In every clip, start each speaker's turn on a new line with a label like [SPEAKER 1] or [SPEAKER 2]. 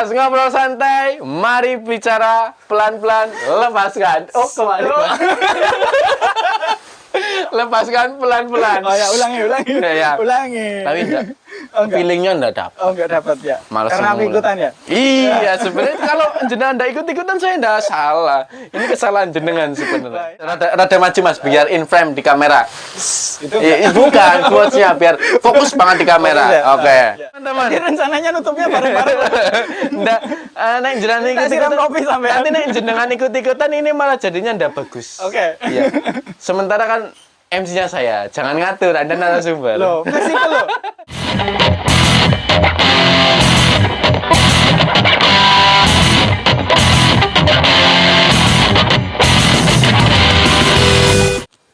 [SPEAKER 1] Ngobras, ngobrol santai. Mari bicara pelan-pelan, lepaskan. Oh, kembali. Lepaskan pelan-pelan.
[SPEAKER 2] Oh ya, ulangi.
[SPEAKER 1] Ya.
[SPEAKER 2] Ulangi.
[SPEAKER 1] Tapi enggak.
[SPEAKER 2] Oh, enggak.
[SPEAKER 1] Feelingnya enggak dapat.
[SPEAKER 2] Oh, enggak dapat ya.
[SPEAKER 1] Males
[SPEAKER 2] Karena aku
[SPEAKER 1] mengulang.
[SPEAKER 2] ikutan ya.
[SPEAKER 1] Iya, sebenarnya kalau jenengan enggak ikut-ikutan saya enggak salah. Ini kesalahan jenengan sebenarnya. Rada maju Mas, biar in frame di kamera.
[SPEAKER 2] Itu enggak.
[SPEAKER 1] Bukan, quotes-nya biar fokus banget di kamera. Oke. Teman-teman.
[SPEAKER 2] Jadi rencananya nutupnya bareng-bareng.
[SPEAKER 1] Nggak, nek jenengan
[SPEAKER 2] Kita siram kopi sampai
[SPEAKER 1] nanti nek jenengan ikut-ikutan ini malah jadinya ndak bagus.
[SPEAKER 2] Oke.
[SPEAKER 1] Iya. Sementara kan MC-nya saya, jangan ngatur, Anda narasumber.
[SPEAKER 2] Loh, fleksibel loh.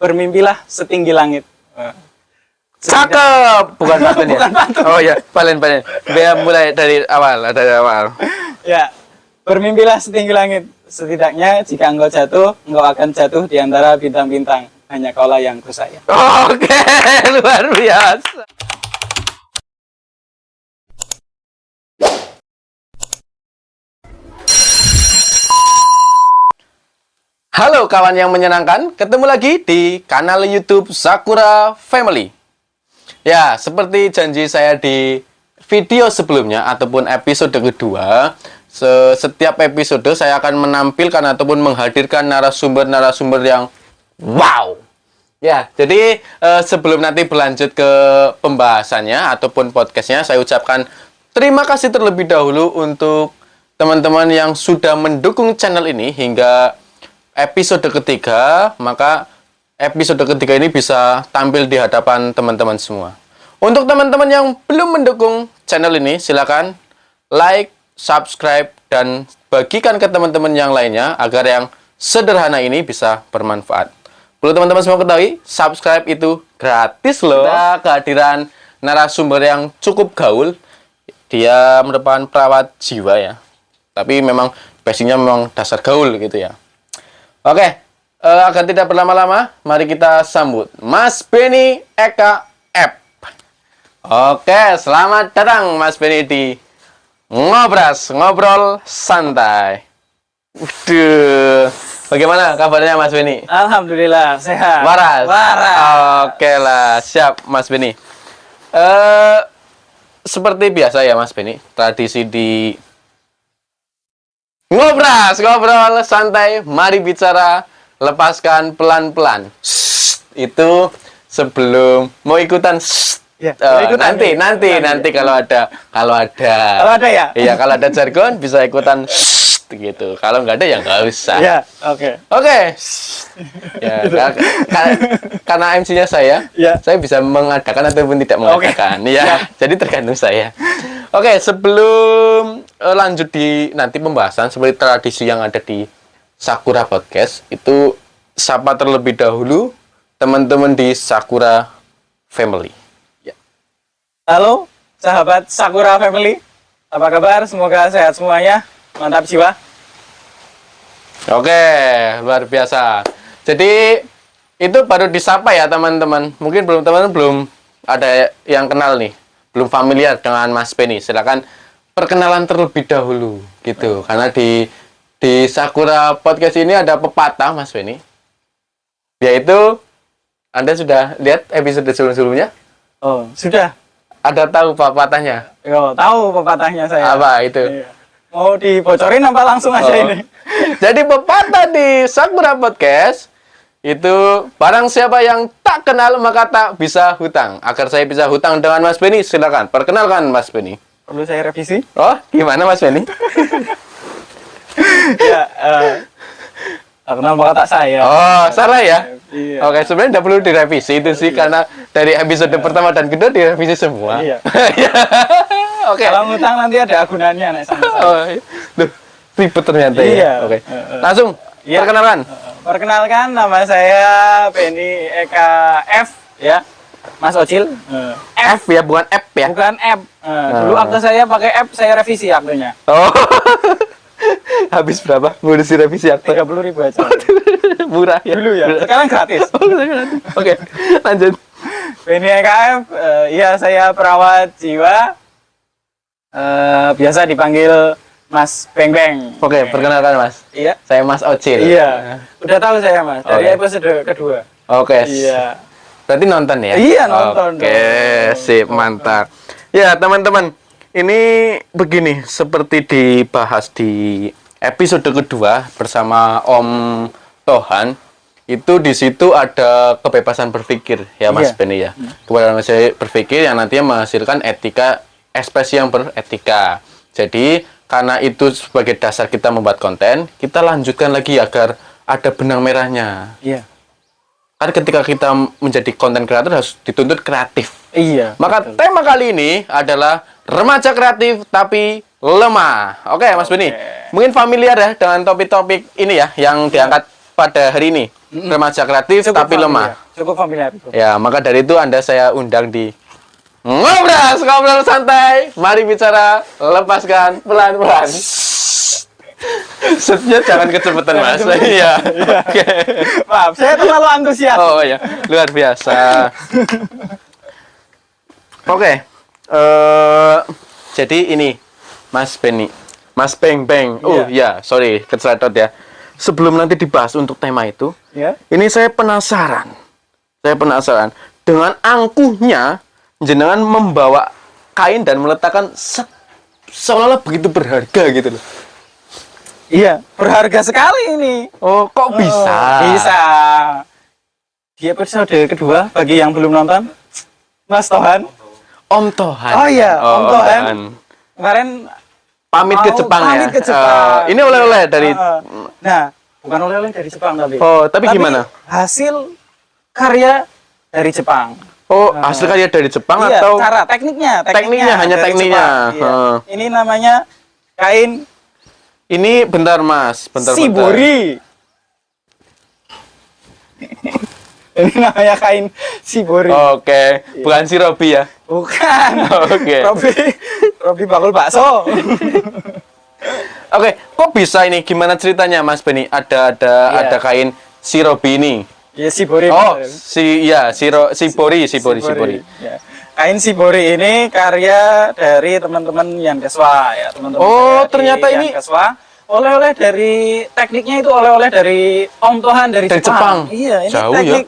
[SPEAKER 2] Bermimpilah setinggi langit.
[SPEAKER 1] Cakep, bukan pantun ya?
[SPEAKER 2] Bukan pantun.
[SPEAKER 1] Oh ya, palen. Biar mulai dari awal.
[SPEAKER 2] Ya, bermimpilah setinggi langit. Setidaknya jika engkau jatuh, engkau akan jatuh di antara bintang-bintang. Hanya kaulah yang kusayang.
[SPEAKER 1] Oke, luar biasa. Halo kawan yang menyenangkan, ketemu lagi di kanal YouTube Sakura Family. Ya, seperti janji saya di video sebelumnya ataupun episode kedua, setiap episode saya akan menampilkan ataupun menghadirkan narasumber-narasumber yang wow. Ya, jadi sebelum nanti berlanjut ke pembahasannya ataupun podcastnya, saya ucapkan terima kasih terlebih dahulu untuk teman-teman yang sudah mendukung channel ini hingga episode ketiga, maka episode ketiga ini bisa tampil di hadapan teman-teman semua. Untuk teman-teman yang belum mendukung channel ini, silakan like, subscribe, dan bagikan ke teman-teman yang lainnya agar yang sederhana ini bisa bermanfaat. Perlu teman-teman semua ketahui, subscribe itu gratis loh. Kita kehadiran narasumber yang cukup gaul. Dia merupakan perawat jiwa ya. Tapi memang basicnya memang dasar gaul gitu ya. Oke, agar tidak berlama-lama, mari kita sambut Mas Benny Eka F. Oke, selamat datang Mas Benny di Ngobras, Ngobrol Santai. Waduh, bagaimana kabarnya Mas Benny?
[SPEAKER 2] Alhamdulillah, sehat.
[SPEAKER 1] Waras?
[SPEAKER 2] Waras.
[SPEAKER 1] Oke lah, siap Mas Benny. Seperti biasa ya Mas Benny, tradisi di Ngobras, ngobrol santai, mari bicara, lepaskan pelan-pelan. Itu sebelum mau ikutan.
[SPEAKER 2] Ya,
[SPEAKER 1] nanti kalau ada
[SPEAKER 2] Kalau ada ya?
[SPEAKER 1] Iya, kalau ada jargon bisa ikutan gitu. Kalau nggak ada ya nggak usah.
[SPEAKER 2] Ya, oke.
[SPEAKER 1] Ya, karena MC-nya saya bisa mengadakan ataupun tidak mengadakan. Ya, jadi tergantung saya. Oke, sebelum lanjut di nanti pembahasan seperti tradisi yang ada di Sakura Podcast, itu sapa terlebih dahulu teman-teman di Sakura Family. Ya.
[SPEAKER 2] Halo, sahabat Sakura Family. Apa kabar? Semoga sehat semuanya. Mantap jiwa.
[SPEAKER 1] Oke, luar biasa. Jadi itu baru disapa ya teman-teman. Mungkin teman-teman belum ada yang kenal nih, belum familiar dengan Mas Benny. Silakan perkenalan terlebih dahulu gitu. Karena di Sakura Podcast ini ada pepatah Mas Benny. Yaitu Anda sudah lihat episode sebelum-sebelumnya?
[SPEAKER 2] Oh, sudah.
[SPEAKER 1] Ada tahu pepatahnya?
[SPEAKER 2] Yo, tahu pepatahnya saya.
[SPEAKER 1] Apa itu?
[SPEAKER 2] Iya. Mau dibocorin apa langsung aja ini?
[SPEAKER 1] Jadi pepatah di Sakura Podcast itu, barang siapa yang tak kenal maka tak bisa hutang. Agar saya bisa hutang dengan Mas Benny, silakan perkenalkan Mas Benny.
[SPEAKER 2] Perlu saya revisi?
[SPEAKER 1] Oh, gimana Mas Benny?
[SPEAKER 2] Ya, tak kenal maka tak saya.
[SPEAKER 1] Oh, salah ya?
[SPEAKER 2] Iya.
[SPEAKER 1] Oke, sebenarnya tidak perlu direvisi itu sih, karena dari episode pertama dan kedua direvisi semua.
[SPEAKER 2] Iya.
[SPEAKER 1] Oke.
[SPEAKER 2] Kalau ngutang nanti ada agunannya nek sama saya.
[SPEAKER 1] Oh, duh, ribet ternyata
[SPEAKER 2] Iya.
[SPEAKER 1] ya. Oke. Langsung
[SPEAKER 2] Iya.
[SPEAKER 1] perkenalan.
[SPEAKER 2] Perkenalkan, nama saya Benny Eka F, ya. Mas Ocil.
[SPEAKER 1] F ya, bukan F ya.
[SPEAKER 2] Bukan F. Dulu akte saya pakai F, saya revisi aktenya.
[SPEAKER 1] Oh. Habis berapa ngurusi revisi akte?
[SPEAKER 2] 30.000 aja.
[SPEAKER 1] Murah ya.
[SPEAKER 2] Dulu ya. Sekarang gratis.
[SPEAKER 1] Oke, lanjut.
[SPEAKER 2] Benny Eka F, ya saya perawat jiwa. Biasa dipanggil Mas Beng Beng.
[SPEAKER 1] Oke, perkenalkan Mas.
[SPEAKER 2] Iya.
[SPEAKER 1] Saya Mas Ocil.
[SPEAKER 2] Iya. Udah tahu saya Mas dari
[SPEAKER 1] Oke.
[SPEAKER 2] episode kedua.
[SPEAKER 1] Oke.
[SPEAKER 2] Iya.
[SPEAKER 1] Berarti nonton ya?
[SPEAKER 2] Iya, nonton
[SPEAKER 1] Oke,
[SPEAKER 2] dong.
[SPEAKER 1] sip, mantap. Ya, teman-teman. Ini begini, seperti dibahas di episode kedua bersama Om Tohan. Itu di situ ada kebebasan berpikir ya Mas
[SPEAKER 2] Iya.
[SPEAKER 1] Beni ya. Kebebasan berpikir yang nantinya menghasilkan etika, ekspresi yang beretika. Jadi karena itu sebagai dasar kita membuat konten, kita lanjutkan lagi agar ada benang merahnya.
[SPEAKER 2] Iya.
[SPEAKER 1] Karena ketika kita menjadi konten kreator harus dituntut kreatif.
[SPEAKER 2] Iya.
[SPEAKER 1] Maka tema kali ini adalah remaja kreatif tapi lemah. Oke, Mas Beni. Mungkin familiar ya dengan topik-topik ini ya yang diangkat pada hari ini. Remaja kreatif tapi lemah.
[SPEAKER 2] Cukup familiar itu.
[SPEAKER 1] Ya, maka dari itu saya undang di ngobrol santai. Mari bicara, lepaskan pelan-pelan. Setnya jangan kecepatan Mas. Iya. Oke.
[SPEAKER 2] Maaf, saya terlalu antusias.
[SPEAKER 1] Oh ya, luar biasa. Oke. Jadi ini Mas Beni, Mas Beng Beng. Oh ya, sorry, kecelatot ya. Sebelum nanti dibahas untuk tema itu,
[SPEAKER 2] Ya.
[SPEAKER 1] ini saya penasaran. Dengan angkuhnya jenengan membawa kain dan meletakkan seolah-olah begitu berharga gitu loh.
[SPEAKER 2] Iya, berharga sekali ini.
[SPEAKER 1] Oh, kok bisa?
[SPEAKER 2] Bisa. Di episode kedua, bagi yang belum nonton, Mas Tohan.
[SPEAKER 1] Om Tohan.
[SPEAKER 2] Oh iya, Om Tohan. Kemarin
[SPEAKER 1] Pamit ke Jepang ya.
[SPEAKER 2] pamit ke Jepang.
[SPEAKER 1] Ini oleh-oleh dari.
[SPEAKER 2] Nah, bukan oleh-oleh dari Jepang tapi.
[SPEAKER 1] Oh, tapi gimana?
[SPEAKER 2] Hasil karya dari Jepang.
[SPEAKER 1] Oh, hasil karya dari Jepang
[SPEAKER 2] Iya,
[SPEAKER 1] atau
[SPEAKER 2] cara tekniknya
[SPEAKER 1] hanya
[SPEAKER 2] dari
[SPEAKER 1] tekniknya.
[SPEAKER 2] Jepang. Iya.
[SPEAKER 1] Heeh.
[SPEAKER 2] Ini namanya kain
[SPEAKER 1] ini bentar Mas, bentar.
[SPEAKER 2] Shibori. Ini namanya kain Shibori.
[SPEAKER 1] Oke, bukan si Robi ya.
[SPEAKER 2] Bukan.
[SPEAKER 1] Oke.
[SPEAKER 2] Robi bakul bakso.
[SPEAKER 1] Oke, kok bisa ini? Gimana ceritanya Mas Beni? Ada kain si Robi ini.
[SPEAKER 2] Ya Shibori.
[SPEAKER 1] Oh,
[SPEAKER 2] bener.
[SPEAKER 1] Shibori.
[SPEAKER 2] Ya. Kain Shibori ini karya dari teman-teman Yankeswa ya, teman-teman.
[SPEAKER 1] Oh,
[SPEAKER 2] dari
[SPEAKER 1] ternyata ini
[SPEAKER 2] Yankeswa. Oleh-oleh dari tekniknya itu oleh-oleh dari Om Tohan dari Jepang. Iya, ini
[SPEAKER 1] Jauh
[SPEAKER 2] teknik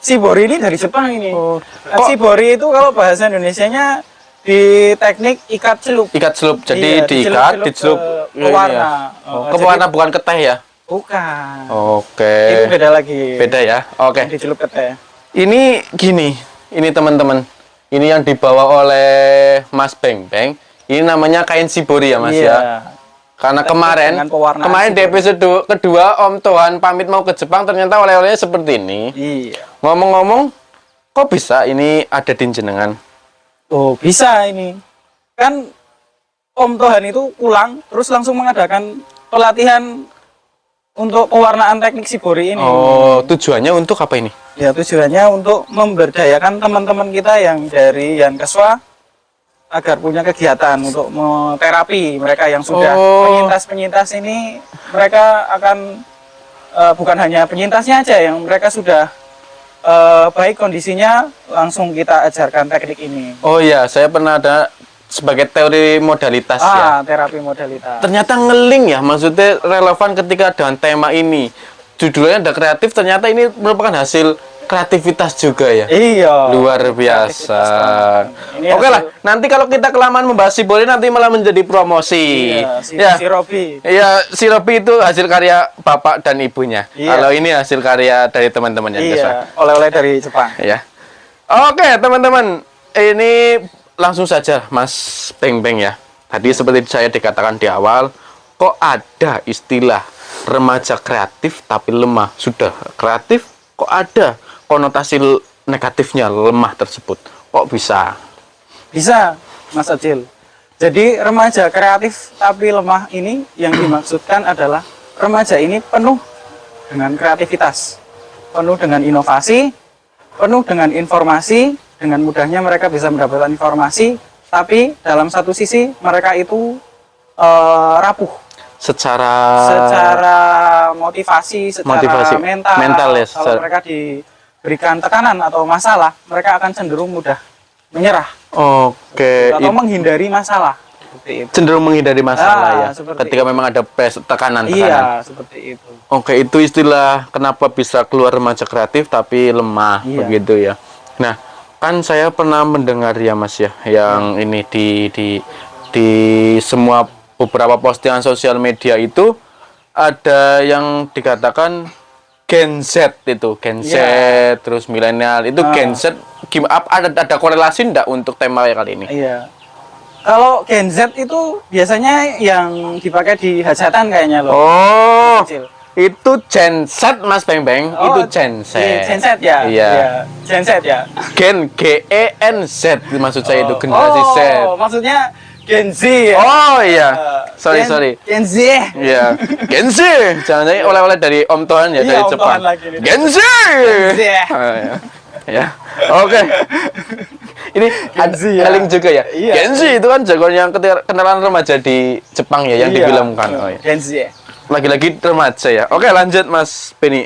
[SPEAKER 2] Shibori ini dari Jepang ini.
[SPEAKER 1] Oh.
[SPEAKER 2] Nah, Shibori itu kalau bahasa Indonesianya di teknik ikat celup.
[SPEAKER 1] Ikat celup. Jadi
[SPEAKER 2] Iya,
[SPEAKER 1] diikat, dicelup
[SPEAKER 2] ke warna.
[SPEAKER 1] Ke warna bukan ke teh ya.
[SPEAKER 2] Bukan.
[SPEAKER 1] Oke.
[SPEAKER 2] Itu beda lagi.
[SPEAKER 1] Beda ya. Oke.
[SPEAKER 2] Dicelup ke teh.
[SPEAKER 1] Ini gini, ini teman-teman. Ini yang dibawa oleh Mas Beng Beng. Ini namanya kain Shibori ya Mas
[SPEAKER 2] Iya.
[SPEAKER 1] ya. Karena kemarin di episode kedua Om Tohan pamit mau ke Jepang, ternyata oleh-olehnya seperti ini.
[SPEAKER 2] Iya.
[SPEAKER 1] Ngomong-ngomong, kok bisa ini ada di jenengan?
[SPEAKER 2] Oh, bisa ini. Kan Om Tohan itu pulang terus langsung mengadakan pelatihan untuk pewarnaan teknik Shibori ini.
[SPEAKER 1] Oh, tujuannya untuk apa ini?
[SPEAKER 2] Ya, tujuannya untuk memberdayakan teman-teman kita yang dari Yankeswa agar punya kegiatan untuk terapi mereka yang sudah penyintas-penyintas ini. Mereka akan bukan hanya penyintasnya aja yang mereka sudah baik kondisinya, langsung kita ajarkan teknik ini.
[SPEAKER 1] Oh iya, saya pernah ada sebagai teori modalitas ya.
[SPEAKER 2] Terapi modalitas.
[SPEAKER 1] Ternyata ngeling ya, maksudnya relevan ketika dengan tema ini. Judulnya ada kreatif, ternyata ini merupakan hasil kreativitas juga ya.
[SPEAKER 2] Iya.
[SPEAKER 1] Luar biasa.
[SPEAKER 2] Ini
[SPEAKER 1] Oke lah, nanti kalau kita kelamaan membahas Shibori nanti malah menjadi promosi.
[SPEAKER 2] Iya, si Robi.
[SPEAKER 1] Iya, si Robi itu hasil karya bapak dan ibunya.
[SPEAKER 2] Iya.
[SPEAKER 1] Kalau ini hasil karya dari teman-teman yang
[SPEAKER 2] Iya, oleh-oleh dari Jepang.
[SPEAKER 1] Ya. Oke, teman-teman. Ini langsung saja Mas Beng Beng ya. Tadi seperti saya dikatakan di awal, kok ada istilah remaja kreatif tapi lemah. Sudah kreatif, kok ada konotasi negatifnya lemah tersebut. Kok bisa?
[SPEAKER 2] Bisa, Mas Acil. Jadi remaja kreatif tapi lemah ini yang dimaksudkan adalah remaja ini penuh dengan kreativitas, penuh dengan inovasi, penuh dengan informasi. Dengan mudahnya mereka bisa mendapatkan informasi, tapi dalam satu sisi mereka itu rapuh. Secara motivasi, secara mental
[SPEAKER 1] ya.
[SPEAKER 2] Kalau mereka diberikan tekanan atau masalah, mereka akan cenderung mudah menyerah.
[SPEAKER 1] Oke.
[SPEAKER 2] Atau menghindari masalah. seperti itu.
[SPEAKER 1] Cenderung menghindari masalah ya.
[SPEAKER 2] Seperti
[SPEAKER 1] Ketika
[SPEAKER 2] itu.
[SPEAKER 1] memang ada tekanan.
[SPEAKER 2] Iya, seperti itu.
[SPEAKER 1] Oke, itu istilah kenapa bisa keluar remaja kreatif tapi lemah
[SPEAKER 2] Iya.
[SPEAKER 1] begitu ya. Nah, kan saya pernah mendengar ya Mas ya, yang ini di semua beberapa postingan sosial media itu ada yang dikatakan Gen Z itu, Gen Z, terus milenial itu Gen Z. Gimana? Ada korelasi enggak untuk tema kali ini?
[SPEAKER 2] Iya. Kalau Gen Z itu biasanya yang dipakai di hajatan kayaknya loh.
[SPEAKER 1] Oh,
[SPEAKER 2] Kecil.
[SPEAKER 1] itu Gen Z Mas Beng Beng, itu Gen Z.
[SPEAKER 2] Iya, Gen Z ya.
[SPEAKER 1] Iya.
[SPEAKER 2] Gen Z ya.
[SPEAKER 1] Gen GENZ maksud saya itu generasi Z.
[SPEAKER 2] Maksudnya Gen Z ya.
[SPEAKER 1] Oh iya.
[SPEAKER 2] Gen-
[SPEAKER 1] Sorry.
[SPEAKER 2] Gen Z.
[SPEAKER 1] Iya. Gen Z. Jangan-jangan oleh-oleh dari Om Tohan ya,
[SPEAKER 2] Iya,
[SPEAKER 1] dari
[SPEAKER 2] Om
[SPEAKER 1] Jepang.
[SPEAKER 2] Tohan lagi nih.
[SPEAKER 1] Gen Z.
[SPEAKER 2] Z.
[SPEAKER 1] Oh, iya. Ya. Oke. Ini
[SPEAKER 2] Gen Z ya.
[SPEAKER 1] Eling juga ya.
[SPEAKER 2] Iya.
[SPEAKER 1] Gen Z itu kan jagoan yang kenalan remaja di Jepang ya, yang
[SPEAKER 2] Iya.
[SPEAKER 1] difilmkan. Oh, iya.
[SPEAKER 2] Gen Z.
[SPEAKER 1] Lagi-lagi remaja ya. Oke, lanjut Mas Penny.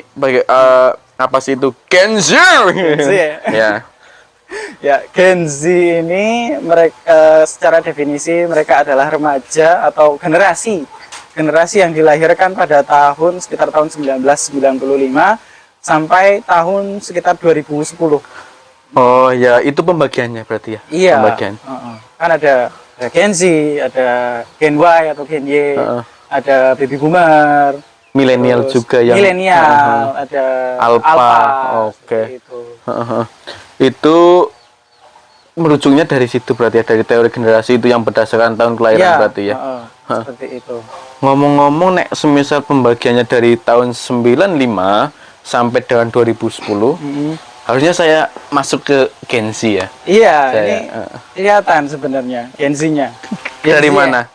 [SPEAKER 1] Apa sih itu Gen Z?
[SPEAKER 2] Z.
[SPEAKER 1] Ya.
[SPEAKER 2] Ya, Gen Z ini mereka secara definisi mereka adalah remaja atau generasi yang dilahirkan pada sekitar tahun 1995 sampai tahun sekitar 2010.
[SPEAKER 1] Oh ya, itu pembagiannya berarti ya?
[SPEAKER 2] Iya.
[SPEAKER 1] Pembagian.
[SPEAKER 2] Kan ada Gen Z, ada Gen Y atau Gen Y, ada baby boomer,
[SPEAKER 1] Milenial
[SPEAKER 2] terus
[SPEAKER 1] juga yang
[SPEAKER 2] milenial, ada
[SPEAKER 1] Alpha. Oke.
[SPEAKER 2] seperti itu.
[SPEAKER 1] Itu merujuknya dari situ berarti ya, dari teori generasi itu yang berdasarkan tahun kelahiran
[SPEAKER 2] Iya,
[SPEAKER 1] berarti ya.
[SPEAKER 2] seperti itu.
[SPEAKER 1] Ngomong-ngomong nek semisal pembagiannya dari tahun 95 sampai dengan 2010, harusnya saya masuk ke Gen Z ya.
[SPEAKER 2] Iya,
[SPEAKER 1] Saya,
[SPEAKER 2] ini kelihatan sebenarnya Gen Z-nya.
[SPEAKER 1] Dari mana?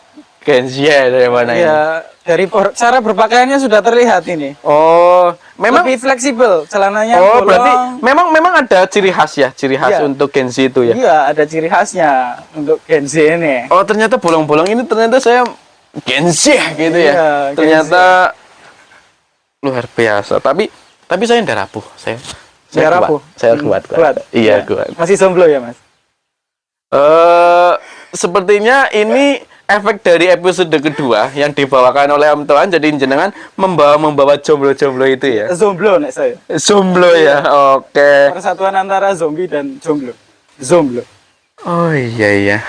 [SPEAKER 1] Gen Z ya, dari mana ini?
[SPEAKER 2] Iya, dari cara berpakaiannya sudah terlihat ini.
[SPEAKER 1] Oh, memang
[SPEAKER 2] Lebih fleksibel, celananya
[SPEAKER 1] Oh,
[SPEAKER 2] bolong.
[SPEAKER 1] berarti memang ada ciri khas ya, ciri khas
[SPEAKER 2] Iya.
[SPEAKER 1] untuk Gen Z itu ya.
[SPEAKER 2] Iya, ada ciri khasnya untuk Gen Z ini.
[SPEAKER 1] Oh, ternyata bolong-bolong ini ternyata saya Gen Z gitu ya.
[SPEAKER 2] Iya, Gen
[SPEAKER 1] Ternyata luar biasa. Tapi saya ndak rapuh. Saya
[SPEAKER 2] Nggak
[SPEAKER 1] kuat.
[SPEAKER 2] rapuh?
[SPEAKER 1] Saya kuat. Iya, kuat.
[SPEAKER 2] Masih jomblo ya, Mas?
[SPEAKER 1] Sepertinya ini efek dari episode kedua yang dibawakan oleh Om Tohan, jadi jenengan membawa jomblo-jomblo itu ya.
[SPEAKER 2] Jomblo nek saya.
[SPEAKER 1] Jomblo ya. Oke.
[SPEAKER 2] Persatuan antara zombie dan jomblo. Jomblo.
[SPEAKER 1] Oh iya.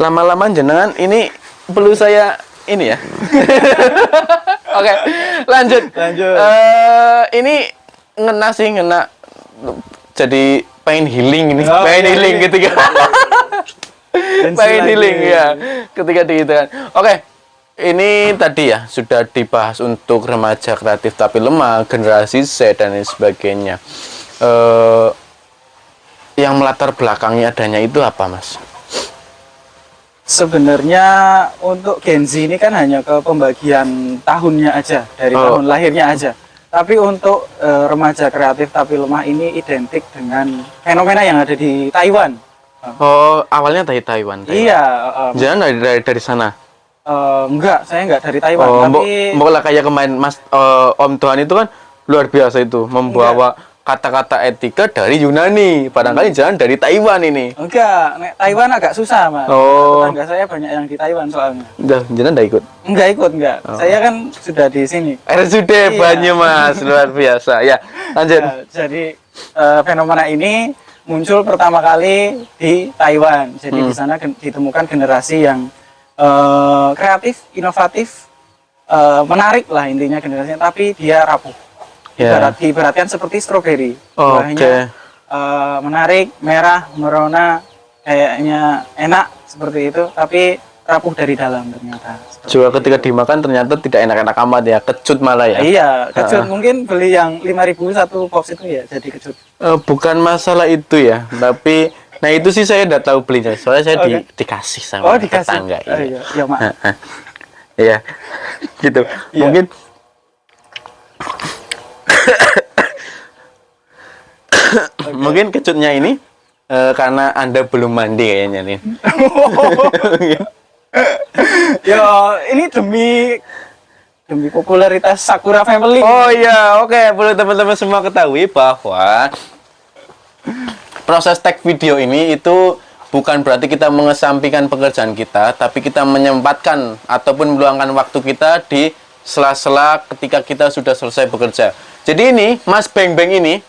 [SPEAKER 1] Lama-lama jenengan ini perlu saya ini ya. Oke, lanjut. Ini ngena jadi pengen healing ini.
[SPEAKER 2] Oh,
[SPEAKER 1] pengen
[SPEAKER 2] iya,
[SPEAKER 1] healing
[SPEAKER 2] iya.
[SPEAKER 1] ketika pengen healing ya ketika digitukan. Oke. Ini tadi ya sudah dibahas untuk remaja kreatif tapi lemah, generasi Z dan lain sebagainya. Yang melatar belakangnya adanya itu apa, Mas?
[SPEAKER 2] Sebenarnya untuk Gen Z ini kan hanya ke pembagian tahunnya aja, dari tahun lahirnya aja. Tapi untuk remaja kreatif tapi lemah ini identik dengan fenomena yang ada di Taiwan.
[SPEAKER 1] Oh, awalnya dari Taiwan.
[SPEAKER 2] Iya.
[SPEAKER 1] Jangan dari sana.
[SPEAKER 2] Enggak, saya enggak dari Taiwan.
[SPEAKER 1] Oh,
[SPEAKER 2] tapi
[SPEAKER 1] mbok lah kayak kemarin Mas Om Tuhan itu kan luar biasa itu membawa kata-kata etika dari Yunani. Barangkali jangan dari Taiwan ini.
[SPEAKER 2] enggak, nek Taiwan agak susah, Mas.
[SPEAKER 1] Oh.
[SPEAKER 2] Tetangga saya banyak yang di Taiwan soalnya.
[SPEAKER 1] Jangan enggak ikut.
[SPEAKER 2] Enggak ikut, enggak. Saya kan sudah di sini.
[SPEAKER 1] RSUD Banyumas luar biasa. Ya, lanjut.
[SPEAKER 2] Ya, jadi fenomena ini muncul pertama kali di Taiwan. Jadi di sana ditemukan generasi yang kreatif, inovatif, menarik lah intinya generasinya, tapi dia rapuh. Ibaratkan seperti stroberi. Buahnya menarik, merah, merona, kayaknya enak seperti itu, tapi rapuh dari dalam ternyata.
[SPEAKER 1] Juga ketika dimakan ternyata tidak enak-enak amat ya, kecut malah ya.
[SPEAKER 2] Iya, kecut. Mungkin beli yang 5.000 satu box itu ya jadi kecut.
[SPEAKER 1] Bukan masalah itu ya, tapi nah itu sih saya udah tahu belinya. Soalnya saya dikasih sama tetangga.
[SPEAKER 2] Iya, ya, maaf.
[SPEAKER 1] Iya. Gitu.
[SPEAKER 2] Iya.
[SPEAKER 1] Mungkin mungkin kecutnya ini karena Anda belum mandi kayaknya nih.
[SPEAKER 2] Ya, ini demi popularitas Sakura Family.
[SPEAKER 1] Oh iya, oke. Perlu teman-teman semua ketahui bahwa proses tag video ini itu bukan berarti kita mengesampingkan pekerjaan kita, tapi kita menyempatkan ataupun meluangkan waktu kita di sela-sela ketika kita sudah selesai bekerja. Jadi ini, Mas Beng Beng ini,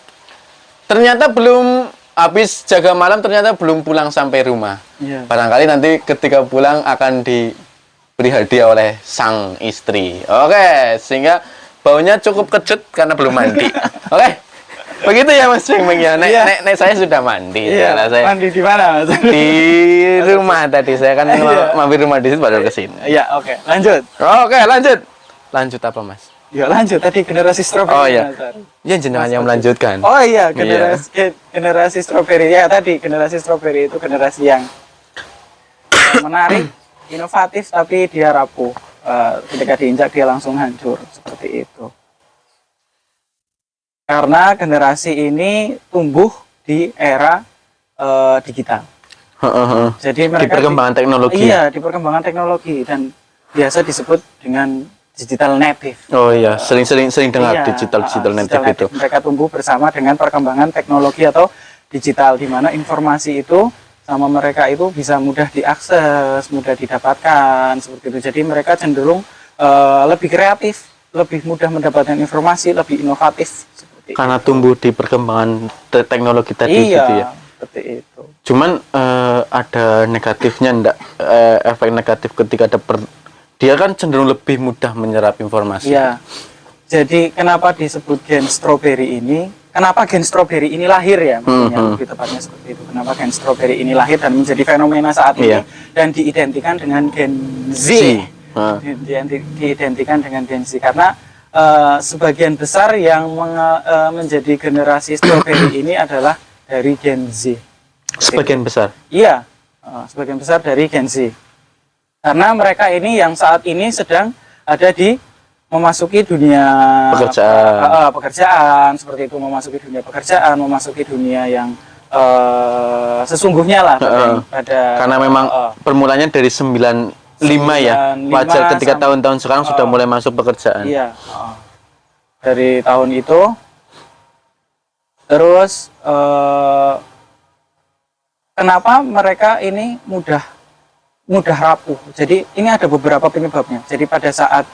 [SPEAKER 1] ternyata belum habis jaga malam, ternyata belum pulang sampai rumah.
[SPEAKER 2] Iya.
[SPEAKER 1] Barangkali nanti ketika pulang akan diberi hadiah oleh sang istri. Oke, sehingga baunya cukup kecut karena belum mandi. Oke, begitu ya Mas Beng Beng ya. Nek saya sudah mandi.
[SPEAKER 2] Iya.
[SPEAKER 1] Saya
[SPEAKER 2] Mandi di mana, Mas?
[SPEAKER 1] di rumah tadi. Saya kan mampir rumah di situ baru kesini.
[SPEAKER 2] Iya, oke. Lanjut.
[SPEAKER 1] Oke, lanjut. Lanjut apa, Mas?
[SPEAKER 2] Ya lanjut tadi generasi stroberi.
[SPEAKER 1] Oh iya. Ya jenengan yang melanjutkan.
[SPEAKER 2] Oh iya, generasi stroberi. Ya tadi generasi stroberi itu generasi yang menarik, inovatif, tapi dia rapuh. Ketika diinjak dia langsung hancur seperti itu. Karena generasi ini tumbuh di era digital. Jadi mereka
[SPEAKER 1] di perkembangan teknologi.
[SPEAKER 2] Iya, di perkembangan teknologi dan biasa disebut dengan digital native.
[SPEAKER 1] Oh iya, sering dengar
[SPEAKER 2] Iya,
[SPEAKER 1] digital native itu.
[SPEAKER 2] Mereka tumbuh bersama dengan perkembangan teknologi atau digital, di mana informasi itu sama mereka itu bisa mudah diakses, mudah didapatkan seperti itu. Jadi mereka cenderung lebih kreatif, lebih mudah mendapatkan informasi, lebih inovatif seperti
[SPEAKER 1] Karena tumbuh di perkembangan teknologi tadi
[SPEAKER 2] iya,
[SPEAKER 1] gitu ya.
[SPEAKER 2] seperti itu.
[SPEAKER 1] Cuman ada negatifnya enggak, efek negatif ketika ada dia kan cenderung lebih mudah menyerap informasi.
[SPEAKER 2] Iya. Jadi kenapa disebut gen strawberry ini? Kenapa gen strawberry ini lahir ya? Maksudnya lebih tepatnya seperti itu. Kenapa gen strawberry ini lahir dan menjadi fenomena saat ini dan diidentikan dengan gen Z. Diidentikan dengan gen Z karena sebagian besar yang menjadi generasi strawberry ini adalah dari gen Z.
[SPEAKER 1] Sebagian besar.
[SPEAKER 2] Iya, sebagian besar dari gen Z. Karena mereka ini yang saat ini sedang ada di memasuki dunia pekerjaan seperti itu, memasuki dunia pekerjaan, memasuki dunia yang sesungguhnya lah pada
[SPEAKER 1] karena memang permulanya dari 95 ya, wajar ketika tahun-tahun sekarang sudah mulai masuk pekerjaan.
[SPEAKER 2] Iya, dari tahun itu terus kenapa mereka ini mudah rapuh. Jadi ini ada beberapa penyebabnya. Jadi pada saat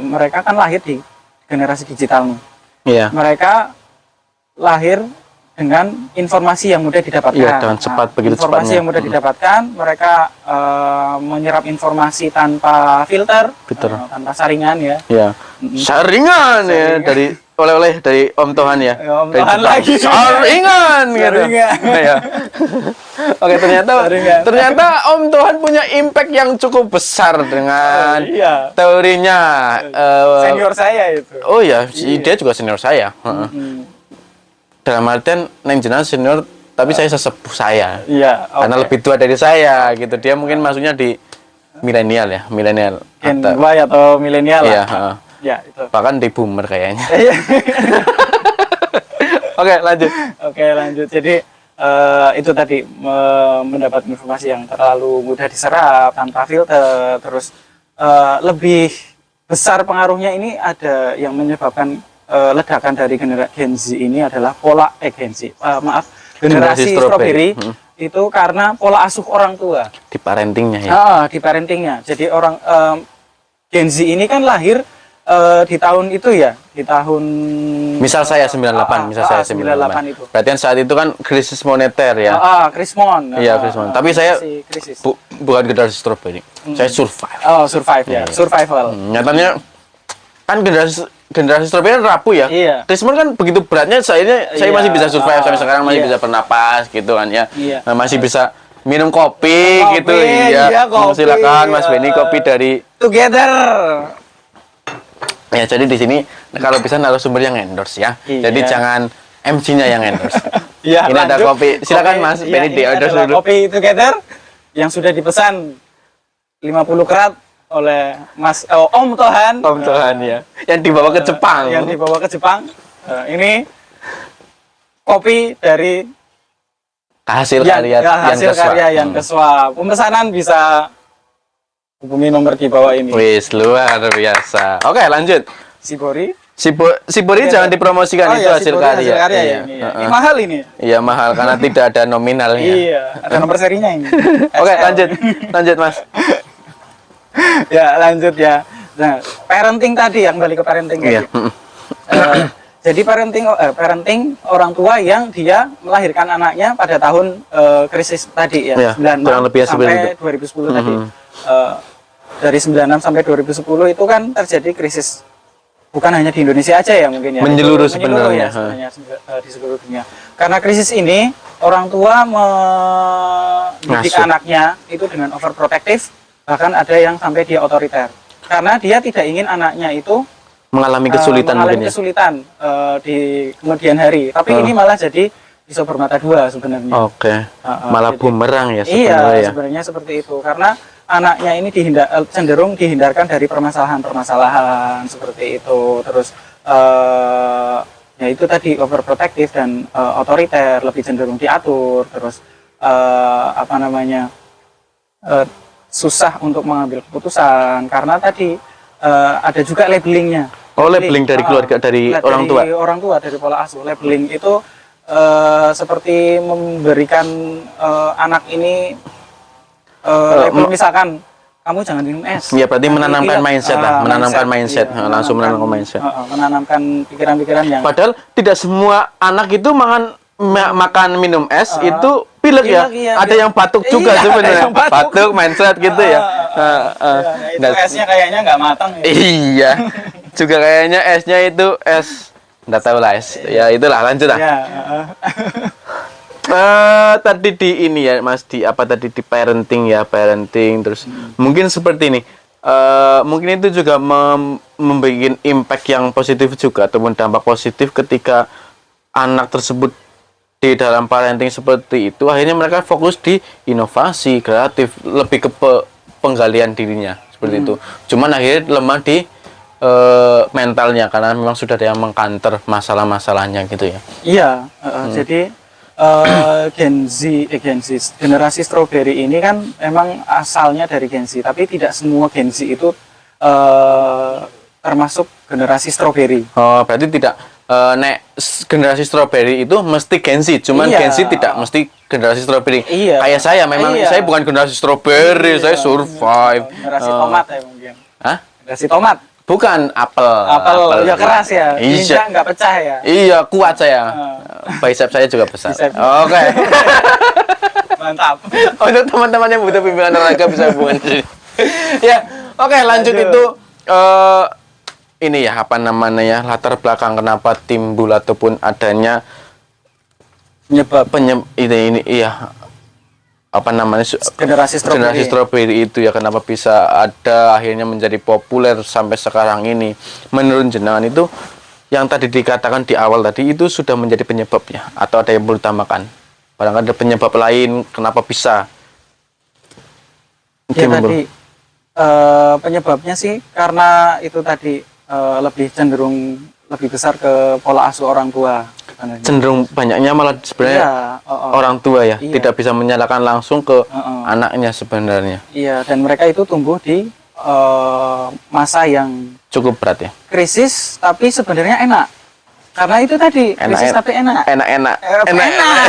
[SPEAKER 2] mereka kan lahir di generasi digital nih.
[SPEAKER 1] Iya.
[SPEAKER 2] Mereka lahir dengan informasi yang mudah didapatkan.
[SPEAKER 1] Iya, dengan cepat, begitu
[SPEAKER 2] informasi
[SPEAKER 1] cepatnya.
[SPEAKER 2] yang mudah didapatkan, mereka menyerap informasi tanpa filter, tanpa saringan ya.
[SPEAKER 1] Iya. Saringan ya dari oleh-oleh dari Om Tohan ya.
[SPEAKER 2] Om
[SPEAKER 1] Dari
[SPEAKER 2] Tohan
[SPEAKER 1] Jepang.
[SPEAKER 2] lagi.
[SPEAKER 1] Saringan gitu.
[SPEAKER 2] Saringan.
[SPEAKER 1] Ya. Oke, ternyata Om Tohan punya impact yang cukup besar dengan teorinya.
[SPEAKER 2] Senior saya itu.
[SPEAKER 1] Oh iya, dia juga senior saya. Dalam artian neng jenengan senior, tapi saya sesepuh saya.
[SPEAKER 2] Iya.
[SPEAKER 1] Karena lebih tua dari saya gitu. Dia mungkin maksudnya di milenial ya, milenial.
[SPEAKER 2] Gen Y atau milenial lah.
[SPEAKER 1] Iya.
[SPEAKER 2] Ya itu.
[SPEAKER 1] Bahkan di boomer kayaknya. Oke, lanjut. Jadi itu tadi mendapat informasi yang terlalu mudah diserap tanpa filter, terus lebih besar pengaruhnya ini ada yang menyebabkan ledakan dari Gen Z ini adalah generasi strawberry itu karena pola asuh orang tua di parentingnya ya.
[SPEAKER 2] Di parentingnya. Jadi orang Gen Z ini kan lahir di tahun itu ya, di tahun
[SPEAKER 1] misal saya 98, misal saya 98
[SPEAKER 2] itu.
[SPEAKER 1] Berarti kan saat itu kan krisis moneter ya.
[SPEAKER 2] Krismon.
[SPEAKER 1] Iya, krismon. Tapi saya bukan generasi strawberry. Saya survive.
[SPEAKER 2] Survive ya. Survival.
[SPEAKER 1] Nyatanya kan generasi strawberry rapuh ya.
[SPEAKER 2] Iya.
[SPEAKER 1] Krismon kan begitu beratnya saya masih bisa survive sampai sekarang, masih bisa bernapas gitu kan ya.
[SPEAKER 2] Iya.
[SPEAKER 1] Masih bisa minum kopi gitu ya. Silakan Mas Benny kopi dari
[SPEAKER 2] Together.
[SPEAKER 1] Ya, jadi di sini kalau bisa narasumber yang endorse ya.
[SPEAKER 2] Iya.
[SPEAKER 1] Jadi jangan MC-nya yang endorse.
[SPEAKER 2] Iya,
[SPEAKER 1] ini ada kopi. Silakan Mas Benny di endorse dulu.
[SPEAKER 2] Kopi Together yang sudah dipesan 50 karat oleh Mas Om Tohan.
[SPEAKER 1] Om Tohan ya. Yang dibawa ke Jepang. Ini kopi dari hasil karya
[SPEAKER 2] yang Keswa. Pemesanan bisa hubungi nomor di bawah ini.
[SPEAKER 1] Wis, luar biasa. Oke, lanjut.
[SPEAKER 2] Shibori.
[SPEAKER 1] Shibori
[SPEAKER 2] Iya,
[SPEAKER 1] jangan dipromosikan, itu
[SPEAKER 2] ya,
[SPEAKER 1] hasil
[SPEAKER 2] Shibori
[SPEAKER 1] karya.
[SPEAKER 2] hasil karya
[SPEAKER 1] Iya.
[SPEAKER 2] ini. Ini mahal ini.
[SPEAKER 1] Iya, mahal karena tidak ada nominalnya.
[SPEAKER 2] Iya, ada nomor serinya ini.
[SPEAKER 1] Oke,
[SPEAKER 2] SL.
[SPEAKER 1] lanjut Mas.
[SPEAKER 2] Ya, lanjut ya. Nah, parenting tadi, yang balik ke parenting
[SPEAKER 1] Iya.
[SPEAKER 2] tadi. Jadi parenting orang tua yang dia melahirkan anaknya pada tahun krisis tadi ya,
[SPEAKER 1] Iya,
[SPEAKER 2] 96
[SPEAKER 1] kurang lebih seperti
[SPEAKER 2] sampai 2010 tadi. Dari 96 sampai 2010 itu kan terjadi krisis, bukan hanya di Indonesia aja ya mungkin ya.
[SPEAKER 1] Menyeluruh
[SPEAKER 2] Itu
[SPEAKER 1] sebenarnya.
[SPEAKER 2] di seluruh dunia. Karena krisis ini orang tua mendidik
[SPEAKER 1] Ngasuh.
[SPEAKER 2] anaknya itu dengan overprotective, bahkan ada yang sampai dia otoriter. Karena dia tidak ingin anaknya itu
[SPEAKER 1] Mengalami kesulitan
[SPEAKER 2] mengalami
[SPEAKER 1] mungkin ya.
[SPEAKER 2] kesulitan di kemudian hari. Tapi ini malah jadi pisau bermata dua sebenarnya.
[SPEAKER 1] Oke. Malah
[SPEAKER 2] jadi-
[SPEAKER 1] bumerang ya
[SPEAKER 2] Iya,
[SPEAKER 1] sebenarnya ya.
[SPEAKER 2] sebenarnya seperti itu. Karena anaknya ini cenderung dihindarkan dari permasalahan-permasalahan seperti itu. Terus ya itu tadi overprotective dan otoriter, lebih cenderung diatur. Terus apa namanya susah untuk mengambil keputusan karena tadi ada juga labelingnya.
[SPEAKER 1] Oh, labeling dari keluarga, dari orang tua.
[SPEAKER 2] Dari orang tua, dari pola asuh. Labeling itu seperti memberikan anak ini label, misalkan kamu jangan minum es.
[SPEAKER 1] Iya, berarti
[SPEAKER 2] Nanti
[SPEAKER 1] menanamkan
[SPEAKER 2] dia-
[SPEAKER 1] mindset lah, menanamkan mindset,
[SPEAKER 2] iya,
[SPEAKER 1] langsung menanamkan mindset.
[SPEAKER 2] menanamkan pikiran-pikiran yang
[SPEAKER 1] Padahal tidak semua anak itu makan minum es itu pilek ya.
[SPEAKER 2] Pilek, iya,
[SPEAKER 1] Ada
[SPEAKER 2] iya.
[SPEAKER 1] yang batuk juga
[SPEAKER 2] Iya, ada
[SPEAKER 1] sebenarnya.
[SPEAKER 2] yang batuk.
[SPEAKER 1] Batuk mindset gitu ya.
[SPEAKER 2] itu
[SPEAKER 1] Nah,
[SPEAKER 2] esnya kayaknya nggak matang ya.
[SPEAKER 1] iya. Juga kayaknya esnya itu es, enggak tahu lah es. Ya itulah, lanjut lah.
[SPEAKER 2] Ya,
[SPEAKER 1] Tadi di ini ya Mas, di apa tadi, di parenting ya, parenting terus mungkin seperti ini. Mungkin itu juga membuat impact yang positif juga ataupun dampak positif ketika anak tersebut di dalam parenting seperti itu, akhirnya mereka fokus di inovasi, kreatif, lebih ke penggalian dirinya seperti itu. Cuman akhirnya lemah di mentalnya karena memang sudah ada yang mengkanter masalah-masalahnya gitu ya.
[SPEAKER 2] Iya, jadi Gen Z, generasi strawberry ini kan emang asalnya dari Gen Z, tapi tidak semua Gen Z itu termasuk generasi strawberry.
[SPEAKER 1] Oh, berarti tidak generasi strawberry itu mesti Gen Z, cuman
[SPEAKER 2] Iya.
[SPEAKER 1] Gen Z tidak mesti generasi strawberry.
[SPEAKER 2] Iya.
[SPEAKER 1] Kayak saya memang
[SPEAKER 2] Iya.
[SPEAKER 1] saya bukan generasi strawberry, saya survive.
[SPEAKER 2] Generasi tomat ya mungkin.
[SPEAKER 1] Hah?
[SPEAKER 2] Generasi tomat.
[SPEAKER 1] Bukan apel.
[SPEAKER 2] Apel ya keras ya,
[SPEAKER 1] Iya.
[SPEAKER 2] injak nggak pecah ya.
[SPEAKER 1] Iya, kuat saya. Bicep saya juga besar.
[SPEAKER 2] Bicep.
[SPEAKER 1] Oke.
[SPEAKER 2] Mantap.
[SPEAKER 1] Untuk teman-teman yang butuh bimbingan olahraga bisa hubungi sini. Ya, oke, lanjut
[SPEAKER 2] Lanjut.
[SPEAKER 1] itu ini ya, apa namanya ya, latar belakang kenapa timbul ataupun adanya
[SPEAKER 2] Penyebab
[SPEAKER 1] ini iya, apa namanya,
[SPEAKER 2] generasi strawberry.
[SPEAKER 1] generasi strawberry itu ya, kenapa bisa ada akhirnya menjadi populer sampai sekarang ini. Menurut jenengan itu yang tadi dikatakan di awal tadi itu sudah menjadi penyebabnya atau ada yang perlu ditambahkan? Barangkali ada penyebab lain kenapa bisa
[SPEAKER 2] Ya
[SPEAKER 1] timbul?
[SPEAKER 2] tadi penyebabnya sih karena itu tadi lebih cenderung lebih besar ke pola asuh orang tua. Sebenarnya.
[SPEAKER 1] Cenderung banyaknya malah sebenarnya
[SPEAKER 2] Iya,
[SPEAKER 1] orang tua ya,
[SPEAKER 2] Iya.
[SPEAKER 1] tidak bisa menyalahkan langsung ke anaknya sebenarnya.
[SPEAKER 2] Iya, dan mereka itu tumbuh di masa yang
[SPEAKER 1] Cukup berat ya.
[SPEAKER 2] krisis tapi sebenarnya enak. Karena itu tadi krisis tapi enak.
[SPEAKER 1] Enak-enak.
[SPEAKER 2] Enak.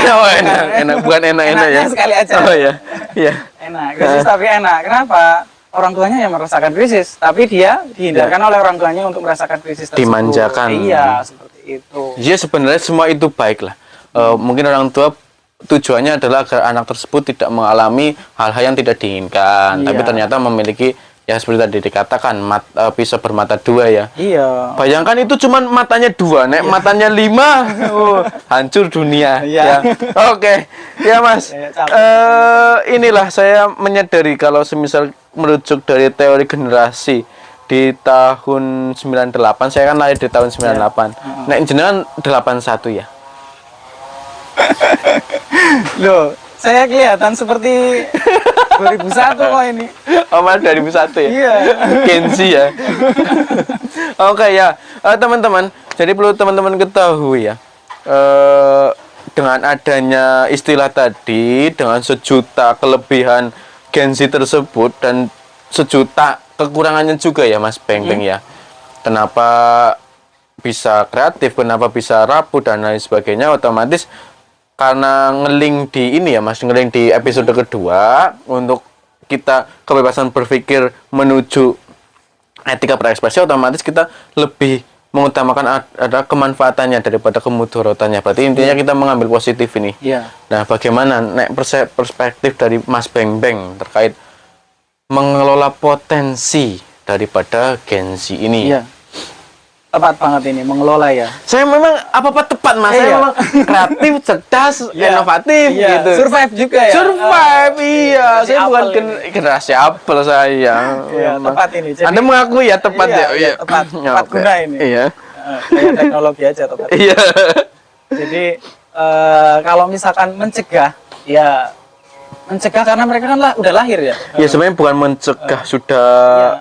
[SPEAKER 1] Oh, enak. Bukan enak-enak ya.
[SPEAKER 2] Enaknya sekali aja.
[SPEAKER 1] Oh ya. Iya.
[SPEAKER 2] Enak, krisis tapi enak. Kenapa? Orang tuanya yang merasakan krisis, tapi dia dihindarkan oleh orang tuanya untuk merasakan krisis tersebut.
[SPEAKER 1] Dimanjakan.
[SPEAKER 2] Iya, seperti itu.
[SPEAKER 1] Ya sebenarnya semua itu baik lah. Mungkin orang tua tujuannya adalah agar anak tersebut tidak mengalami hal-hal yang tidak diinginkan.
[SPEAKER 2] Iya.
[SPEAKER 1] Tapi ternyata memiliki, ya seperti tadi dikatakan, pisau bermata dua ya.
[SPEAKER 2] Iya.
[SPEAKER 1] Bayangkan itu cuman matanya dua, nek matanya 5, hancur dunia.
[SPEAKER 2] Iya.
[SPEAKER 1] Ya. Oke, ya Mas.
[SPEAKER 2] Saya capek.
[SPEAKER 1] Inilah saya menyadari kalau semisal merujuk dari teori generasi di tahun 98, saya kan lahir di tahun 98. Nek jenengan 81 ya.
[SPEAKER 2] Loh, saya kelihatan seperti 2001 kok ini.
[SPEAKER 1] Oh, Mas 2001 ya?
[SPEAKER 2] Iya.
[SPEAKER 1] Kenzi ya. Oke ya, teman-teman. Jadi perlu teman-teman ketahui ya. Dengan adanya istilah tadi, dengan sejuta kelebihan Gen Z tersebut dan sejuta kekurangannya juga ya Mas Beng Beng ya. Kenapa bisa kreatif, kenapa bisa rapuh dan lain sebagainya, otomatis karena ngeling di ini ya Mas, ngeling di episode kedua untuk kita kebebasan berpikir menuju etika berekspresi, otomatis kita lebih mengutamakan ada kemanfaatannya daripada kemudorotannya. Berarti intinya kita mengambil positif ini.
[SPEAKER 2] Iya.
[SPEAKER 1] Nah, bagaimana perspektif dari Mas Beng Beng terkait mengelola potensi daripada Gen Z ini?
[SPEAKER 2] Iya. Tepat banget ini mengelola ya.
[SPEAKER 1] Saya memang apa-apa tepat Mas. Saya
[SPEAKER 2] Iya.
[SPEAKER 1] memang kreatif, cerdas,
[SPEAKER 2] Iya.
[SPEAKER 1] inovatif
[SPEAKER 2] Iya.
[SPEAKER 1] gitu.
[SPEAKER 2] Survive juga ya.
[SPEAKER 1] Survive, iya.
[SPEAKER 2] Generasi
[SPEAKER 1] Saya bukan
[SPEAKER 2] apel ini.
[SPEAKER 1] generasi apel saya.
[SPEAKER 2] Iya,
[SPEAKER 1] Memang.
[SPEAKER 2] tepat ini. Jadi,
[SPEAKER 1] Anda mengakui ya tepat
[SPEAKER 2] iya,
[SPEAKER 1] ya?
[SPEAKER 2] iya, tepat. Tepat
[SPEAKER 1] Oke.
[SPEAKER 2] guna ini.
[SPEAKER 1] Iya.
[SPEAKER 2] Kayak teknologi aja tepat.
[SPEAKER 1] Iya.
[SPEAKER 2] Jadi kalau misalkan mencegah, ya mencegah karena mereka kan udah lahir ya.
[SPEAKER 1] Ya sebenarnya bukan mencegah, sudah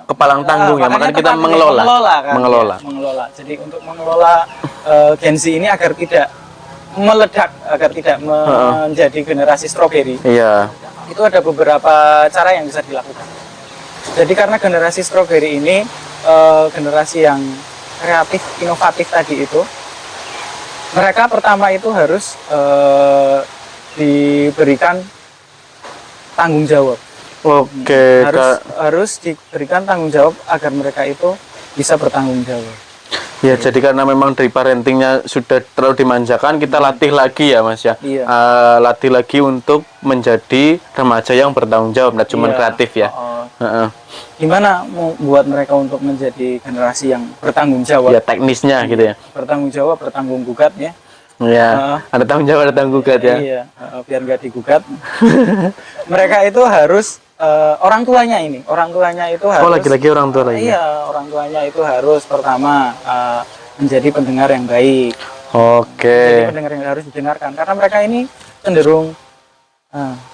[SPEAKER 1] kepalang tanggung ya, makanya kita
[SPEAKER 2] tepat ini,
[SPEAKER 1] mengelola.
[SPEAKER 2] kan?
[SPEAKER 1] Mengelola.
[SPEAKER 2] Ya, mengelola. Jadi untuk mengelola Gen Z ini agar tidak meledak, agar tidak menjadi generasi stroberi,
[SPEAKER 1] Iya.
[SPEAKER 2] itu ada beberapa cara yang bisa dilakukan. Jadi karena generasi stroberi ini generasi yang kreatif, inovatif tadi itu, mereka pertama itu harus diberikan tanggung jawab.
[SPEAKER 1] Oke,
[SPEAKER 2] Harus diberikan tanggung jawab agar mereka itu bisa bertanggung jawab.
[SPEAKER 1] ya jadi karena memang dari parentingnya sudah terlalu dimanjakan, kita latih lagi ya Mas ya.
[SPEAKER 2] Iya.
[SPEAKER 1] Latih lagi untuk menjadi remaja yang bertanggung jawab, nggak cuma
[SPEAKER 2] Iya.
[SPEAKER 1] kreatif ya. Heeh.
[SPEAKER 2] Gimana mau buat mereka untuk menjadi generasi yang bertanggung jawab?
[SPEAKER 1] Ya teknisnya gitu ya.
[SPEAKER 2] Bertanggung jawab, bertanggung gugat ya.
[SPEAKER 1] Ya, ada tanggung jawab, ada tanggung gugat ya.
[SPEAKER 2] Iya, biar nggak digugat. Mereka itu harus orang tuanya itu harus.
[SPEAKER 1] Oh, lagi-lagi orang tua lagi.
[SPEAKER 2] Iya, orang tuanya itu harus pertama menjadi pendengar yang baik. Jadi
[SPEAKER 1] Oke.
[SPEAKER 2] pendengar yang harus didengarkan karena mereka ini cenderung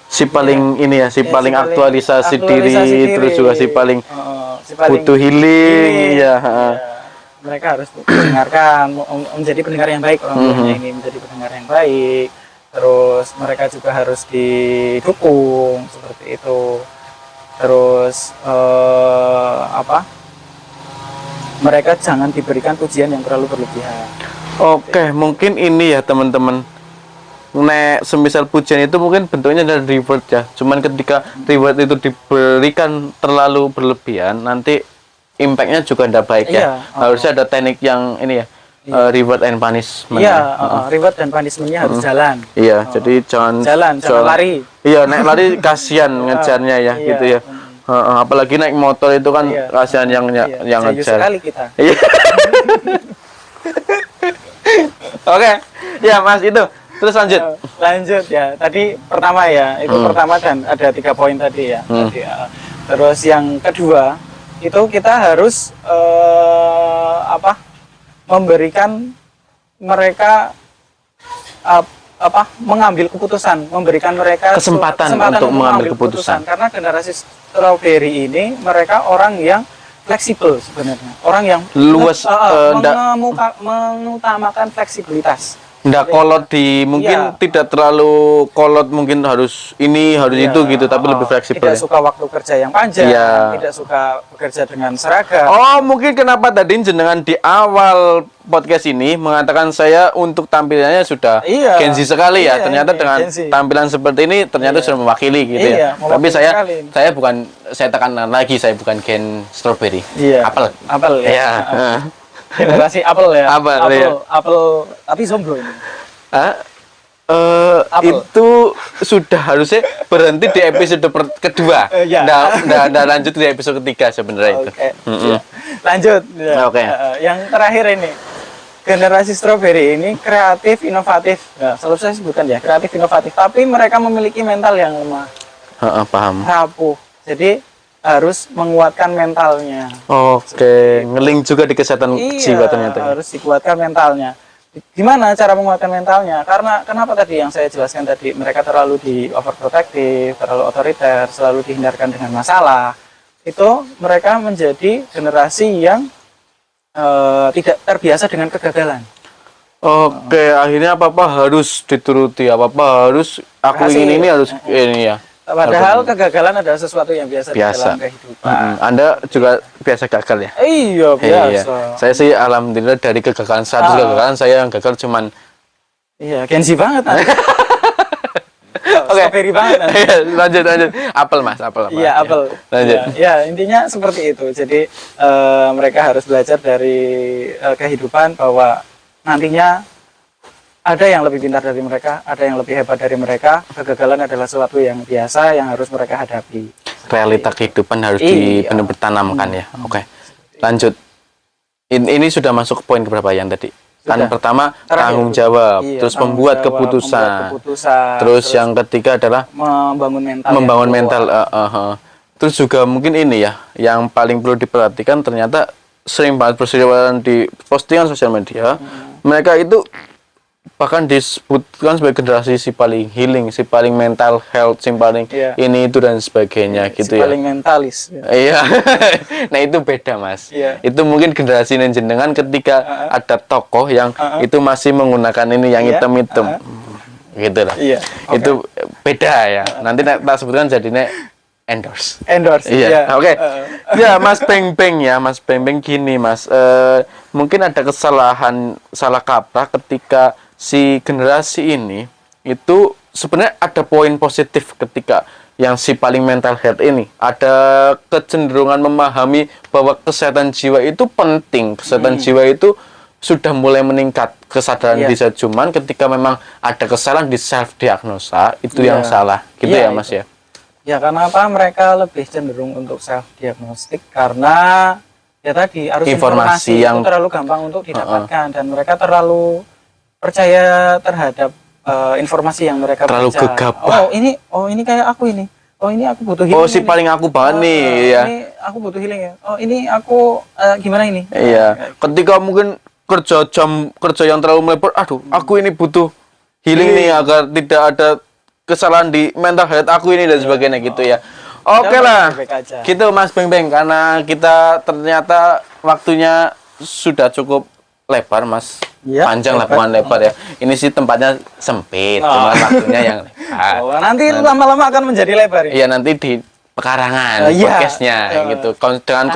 [SPEAKER 1] Si paling ini ya, si paling aktualisasi diri, terus juga si paling
[SPEAKER 2] si paling
[SPEAKER 1] butuh healing ya.
[SPEAKER 2] mereka harus mendengarkan, menjadi pendengar yang baik, orang tuanya ini menjadi pendengar yang baik. Terus mereka juga harus didukung seperti itu. Terus mereka jangan diberikan pujian yang terlalu berlebihan.
[SPEAKER 1] Oke, mungkin ini ya teman-teman. Nek semisal pujian itu mungkin bentuknya ada reward ya. Cuman ketika reward itu diberikan terlalu berlebihan, nanti impactnya juga tidak baik ya.
[SPEAKER 2] Iya,
[SPEAKER 1] Harusnya ada teknik yang ini ya, reward and punishment.
[SPEAKER 2] Iya, reward dan punishment-nya harus jalan.
[SPEAKER 1] Iya, jadi jangan
[SPEAKER 2] lari.
[SPEAKER 1] Iya, naik lari kasihan ngejarnya ya,
[SPEAKER 2] Iya.
[SPEAKER 1] gitu ya. Apalagi naik motor itu kan
[SPEAKER 2] Iya.
[SPEAKER 1] kasihan yang
[SPEAKER 2] Jayus
[SPEAKER 1] ngejar.
[SPEAKER 2] sekali kita.
[SPEAKER 1] Iya. Oke, ya Mas itu. Terus lanjut.
[SPEAKER 2] Lanjut ya. Tadi pertama ya, itu pertama dan ada 3 poin tadi ya. Tadi, terus yang kedua itu kita harus memberikan mereka mengambil keputusan, memberikan mereka
[SPEAKER 1] Kesempatan untuk mengambil keputusan.
[SPEAKER 2] karena generasi strawberry ini mereka orang yang fleksibel sebenarnya, orang yang
[SPEAKER 1] Luas,
[SPEAKER 2] mengutamakan fleksibilitas.
[SPEAKER 1] Nggak kolot mungkin
[SPEAKER 2] Iya.
[SPEAKER 1] tidak terlalu kolot, mungkin harus ini, harus itu gitu, tapi lebih fleksibel.
[SPEAKER 2] Tidak
[SPEAKER 1] Ya.
[SPEAKER 2] suka waktu kerja yang panjang,
[SPEAKER 1] Iya.
[SPEAKER 2] tidak suka bekerja dengan seragam.
[SPEAKER 1] Oh, mungkin kenapa tadi jenengan di awal podcast ini mengatakan saya untuk tampilannya sudah
[SPEAKER 2] Iya.
[SPEAKER 1] Gen Z sekali ya.
[SPEAKER 2] Iya,
[SPEAKER 1] Ternyata
[SPEAKER 2] ini
[SPEAKER 1] dengan
[SPEAKER 2] Gen Z.
[SPEAKER 1] tampilan seperti ini ternyata sudah mewakili gitu
[SPEAKER 2] Iya,
[SPEAKER 1] ya. Tapi
[SPEAKER 2] mewakili sekali.
[SPEAKER 1] saya tekankan lagi, saya bukan Gen Strawberry.
[SPEAKER 2] Iya. Apel ya.
[SPEAKER 1] Iya.
[SPEAKER 2] Generasi apel ya.
[SPEAKER 1] Apel, iya.
[SPEAKER 2] Apel, tapi jomblo ini. Apel.
[SPEAKER 1] Itu sudah harusnya berhenti di episode kedua.
[SPEAKER 2] Iya.
[SPEAKER 1] Nggak lanjut di episode ketiga sebenarnya itu.
[SPEAKER 2] Oke. Iya. Lanjut. Ya.
[SPEAKER 1] Oke.
[SPEAKER 2] Yang terakhir ini. Generasi strawberry ini kreatif, inovatif. Ya, selalu saya sebutkan ya, kreatif, inovatif. Tapi mereka memiliki mental yang lemah,
[SPEAKER 1] Paham.
[SPEAKER 2] rapuh. Jadi harus menguatkan mentalnya.
[SPEAKER 1] Oke, ngeling juga di kesehatan jiwa ternyata.
[SPEAKER 2] Harus dikuatkan mentalnya. Gimana cara menguatkan mentalnya? Karena kenapa tadi yang saya jelaskan tadi, mereka terlalu di overprotective, terlalu otoriter, selalu dihindarkan dengan masalah. Itu mereka menjadi generasi yang tidak terbiasa dengan kegagalan.
[SPEAKER 1] Oke, akhirnya apa-apa harus dituruti, apa-apa harus aku
[SPEAKER 2] Kasih,
[SPEAKER 1] ingin ini harus ini ya.
[SPEAKER 2] Padahal kegagalan adalah sesuatu yang biasa di dalam kehidupan.
[SPEAKER 1] Anda juga biasa gagal ya?
[SPEAKER 2] Iya, biasa.
[SPEAKER 1] Iya. Saya sih alhamdulillah dari kegagalan 100 kegagalan saya yang gagal cuman
[SPEAKER 2] Gengsi banget.
[SPEAKER 1] Oke.
[SPEAKER 2] Strawberry banget.
[SPEAKER 1] lanjut. Apel Mas.
[SPEAKER 2] Iya, apel.
[SPEAKER 1] Lanjut.
[SPEAKER 2] Ya, intinya seperti itu. Jadi mereka harus belajar dari kehidupan bahwa nantinya ada yang lebih pintar dari mereka, ada yang lebih hebat dari mereka. Kegagalan adalah sesuatu yang biasa yang harus mereka hadapi.
[SPEAKER 1] Realita kehidupan harus benar-benar ditanamkan ya. Oke. Lanjut. Ini sudah masuk ke poin keberapa yang tadi? Kan pertama tanggung jawab, terus membuat keputusan. Terus yang ketiga adalah membangun mental. Terus juga mungkin ini ya, yang paling perlu diperhatikan ternyata sering banget berseliweran di postingan sosial media. Mereka itu bahkan disebutkan sebagai generasi si paling healing, si paling mental health, si paling ini itu dan sebagainya gitu
[SPEAKER 2] si
[SPEAKER 1] ya.
[SPEAKER 2] Paling mentalis.
[SPEAKER 1] Iya. Nah itu beda Mas. Itu mungkin generasi jenengan ketika ada tokoh yang itu masih menggunakan ini yang hitam-hitam. Gitu lah. Itu beda ya. Nanti tak sebutkan jadinya endorse. Iya. Oke. Ya Mas Beng ya, Mas Beng gini Mas. Mungkin ada kesalahan salah kaprah ketika si generasi ini itu sebenarnya ada poin positif ketika yang si paling mental health ini ada kecenderungan memahami bahwa kesehatan jiwa itu penting, kesehatan jiwa itu sudah mulai meningkat kesadaran bisa, cuman ketika memang ada kesalahan di self diagnosa itu yang salah gitu ya Mas ya.
[SPEAKER 2] Ya karena apa mereka lebih cenderung untuk self diagnostik karena ya tadi harus informasi yang itu terlalu gampang untuk didapatkan dan mereka terlalu percaya terhadap informasi yang mereka
[SPEAKER 1] terlalu
[SPEAKER 2] baca.
[SPEAKER 1] gegabah.
[SPEAKER 2] Oh ini kayak aku ini. Oh ini aku butuh healing.
[SPEAKER 1] Oh si paling aku banget nih ya.
[SPEAKER 2] Ini aku butuh healing ya. Oh ini aku gimana ini?
[SPEAKER 1] Iya. Ketika mungkin kerja yang terlalu melebar, aduh aku ini butuh healing nih agar tidak ada kesalahan di mental health aku ini dan sebagainya gitu ya. Oke lah. Gitu Mas Beng karena kita ternyata waktunya sudah cukup lebar Mas. Panjang lah bukan lebar ya. Ini sih tempatnya sempit, cuma waktunya yang lebar.
[SPEAKER 2] Nanti lama-lama akan menjadi lebar ya.
[SPEAKER 1] Iya nanti di pekarangan podcastnya gitu. Dengan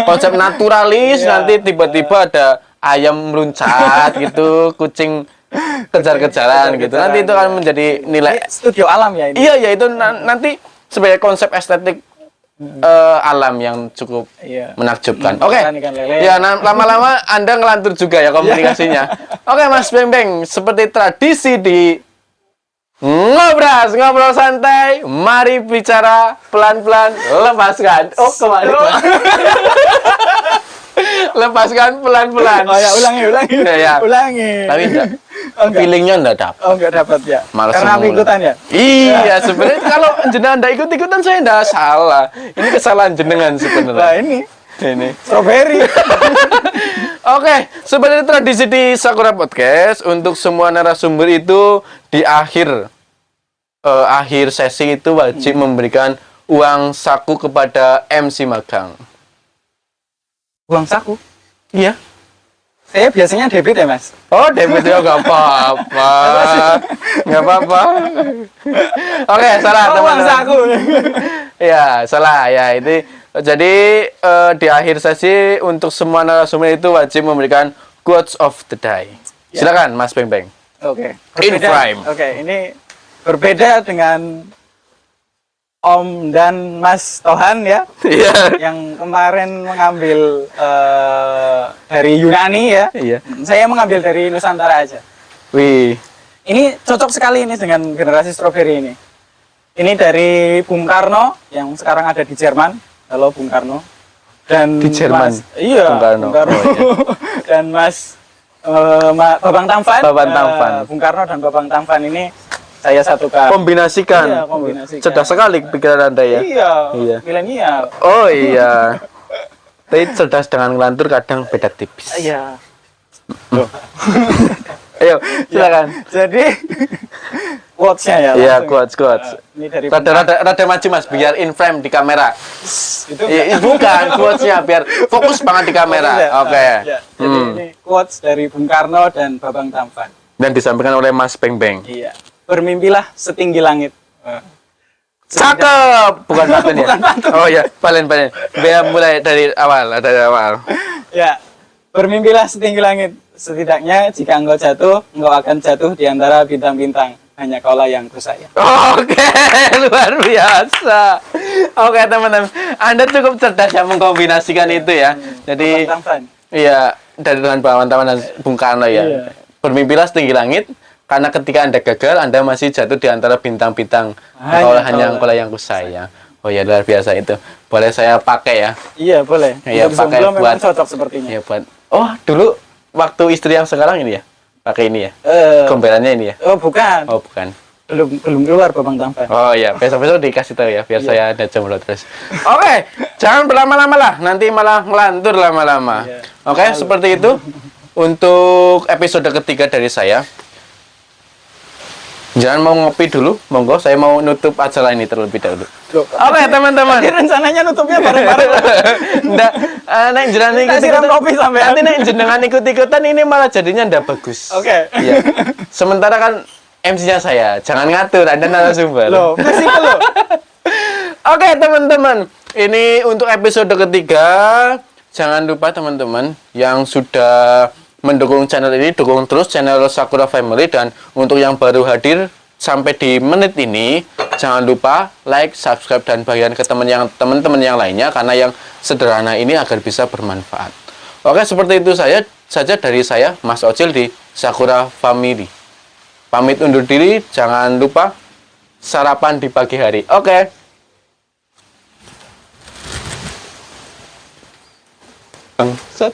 [SPEAKER 1] konsep naturalis nanti tiba-tiba ada ayam meluncat gitu, kucing kejar-kejaran gitu. Nanti itu akan menjadi nilai
[SPEAKER 2] studio alam ya ini.
[SPEAKER 1] Iya itu nanti sebagai konsep estetik alam yang cukup menakjubkan. Oke. Ya lama-lama Anda ngelantur juga ya komunikasinya. Oke Mas Beng, seperti tradisi di ngobrol santai, mari bicara pelan-pelan, lepaskan. Oh kembali. Lepaskan pelan-pelan.
[SPEAKER 2] Oh ya ulangi.
[SPEAKER 1] Ya.
[SPEAKER 2] Ulangi.
[SPEAKER 1] Tapi enggak. Feelingnya enggak dapat.
[SPEAKER 2] Oh enggak dapat ya.
[SPEAKER 1] Males
[SPEAKER 2] karena aku ikutan ya.
[SPEAKER 1] Iya sebenarnya kalau jenengan enggak ikut-ikutan saya enggak salah. Ini kesalahan jenengan sebenarnya.
[SPEAKER 2] Nah ini strawberry.
[SPEAKER 1] Oke, seperti tradisi di Sakura Podcast untuk semua narasumber itu di akhir sesi itu wajib memberikan uang saku kepada MC magang.
[SPEAKER 2] Uang saku?
[SPEAKER 1] Iya.
[SPEAKER 2] Saya biasanya debit ya Mas.
[SPEAKER 1] Oh debit ya nggak apa-apa. Nggak apa-apa. Oke salah teman-teman.
[SPEAKER 2] Uang saku.
[SPEAKER 1] Ya salah ya ini. Jadi di akhir sesi untuk semua narasumber itu wajib memberikan quotes of the day. Silakan Mas Beng.
[SPEAKER 2] Oke.
[SPEAKER 1] In frame.
[SPEAKER 2] Oke ini berbeda dengan Om dan Mas Tohan ya, yang kemarin mengambil dari Yunani ya. Saya mengambil dari Nusantara aja.
[SPEAKER 1] Wih.
[SPEAKER 2] Ini cocok sekali ini dengan generasi strawberry ini. Ini dari Bung Karno yang sekarang ada di Jerman. Halo Bung Karno. Dan
[SPEAKER 1] di Jerman.
[SPEAKER 2] Bung Karno. Dan Mas Babang Tampan. Bung Karno dan Babang Tampan ini saya satukan.
[SPEAKER 1] Kombinasikan. Cerdas sekali pikiran Anda ya.
[SPEAKER 2] Iya. Milenial.
[SPEAKER 1] Oh iya. Tapi cerdas dengan ngelantur kadang beda tipis.
[SPEAKER 2] Iya.
[SPEAKER 1] Ayo, silakan.
[SPEAKER 2] Jadi quotes-nya ya.
[SPEAKER 1] Iya, quotes.
[SPEAKER 2] Ini dari
[SPEAKER 1] rada maju Mas biar in frame di kamera.
[SPEAKER 2] Itu
[SPEAKER 1] bukan quotes-nya biar fokus banget di kamera. Oke.
[SPEAKER 2] Jadi ini quotes dari Bung Karno dan Babang Tampan.
[SPEAKER 1] Dan disampaikan oleh Mas Beng.
[SPEAKER 2] Iya. Bermimpilah setinggi langit.
[SPEAKER 1] Cakep, bukan pantun ya?
[SPEAKER 2] Bukan pantun.
[SPEAKER 1] Oh ya, Valen. Biar mulai dari awal.
[SPEAKER 2] Ya, bermimpilah setinggi langit. Setidaknya jika engkau jatuh, engkau akan jatuh di antara bintang-bintang. Hanya kaulah yang kusayang.
[SPEAKER 1] Oke, luar biasa. Oke, teman-teman, Anda cukup cerdas ya mengkombinasikan itu ya. Jadi,
[SPEAKER 2] Bang Tampan.
[SPEAKER 1] iya, dari Tuhan Paman dan Bung Karno ya.
[SPEAKER 2] Iya.
[SPEAKER 1] Bermimpilah setinggi langit, karena ketika Anda gagal, Anda masih jatuh di antara bintang-bintang. Hanya engkaulah yang kusayang. Oh ya, luar biasa itu. Boleh saya pakai ya?
[SPEAKER 2] Iya, boleh.
[SPEAKER 1] Iya,
[SPEAKER 2] Untuk
[SPEAKER 1] pakai
[SPEAKER 2] jomblo memang
[SPEAKER 1] buat-
[SPEAKER 2] cocok sepertinya.
[SPEAKER 1] Iya, buat. Oh, dulu waktu istri yang sekarang ini ya? Pakai ini ya? Gombelannya ini ya?
[SPEAKER 2] Oh, bukan.
[SPEAKER 1] Oh, bukan.
[SPEAKER 2] Belum keluar Babang Tampan.
[SPEAKER 1] Oh iya, besok-besok dikasih tahu ya, biar
[SPEAKER 2] Iya.
[SPEAKER 1] saya ada jomblo terus. Oke, jangan berlama-lama lah, nanti malah ngelantur lama-lama.
[SPEAKER 2] Iya.
[SPEAKER 1] Oke, seperti itu untuk episode ketiga dari saya. Jangan mau ngopi dulu, monggo. Saya mau nutup acara ini terlebih dahulu.
[SPEAKER 2] Loh,
[SPEAKER 1] Oke, teman-teman.
[SPEAKER 2] Tadi rencananya nutupnya bareng-bareng.
[SPEAKER 1] Ndak, nek jenengan
[SPEAKER 2] Tak siram kopi sampean.
[SPEAKER 1] nanti nek jenengan ikut-ikutan ini malah jadinya ndak bagus.
[SPEAKER 2] Oke.
[SPEAKER 1] Iya. Sementara kan MC-nya saya, jangan ngatur, Anda narasumber.
[SPEAKER 2] Loh, fleksibel loh.
[SPEAKER 1] Oke, teman-teman. Ini untuk episode ketiga. Jangan lupa teman-teman yang sudah mendukung channel ini, dukung terus channel Sakura Family. Dan untuk yang baru hadir sampai di menit ini, jangan lupa like, subscribe, dan bagikan ke teman-teman yang lainnya, karena yang sederhana ini agar bisa bermanfaat. Oke, seperti itu saja dari saya, Mas Ocil di Sakura Family. Pamit undur diri, jangan lupa sarapan di pagi hari. Oke. Bangsat.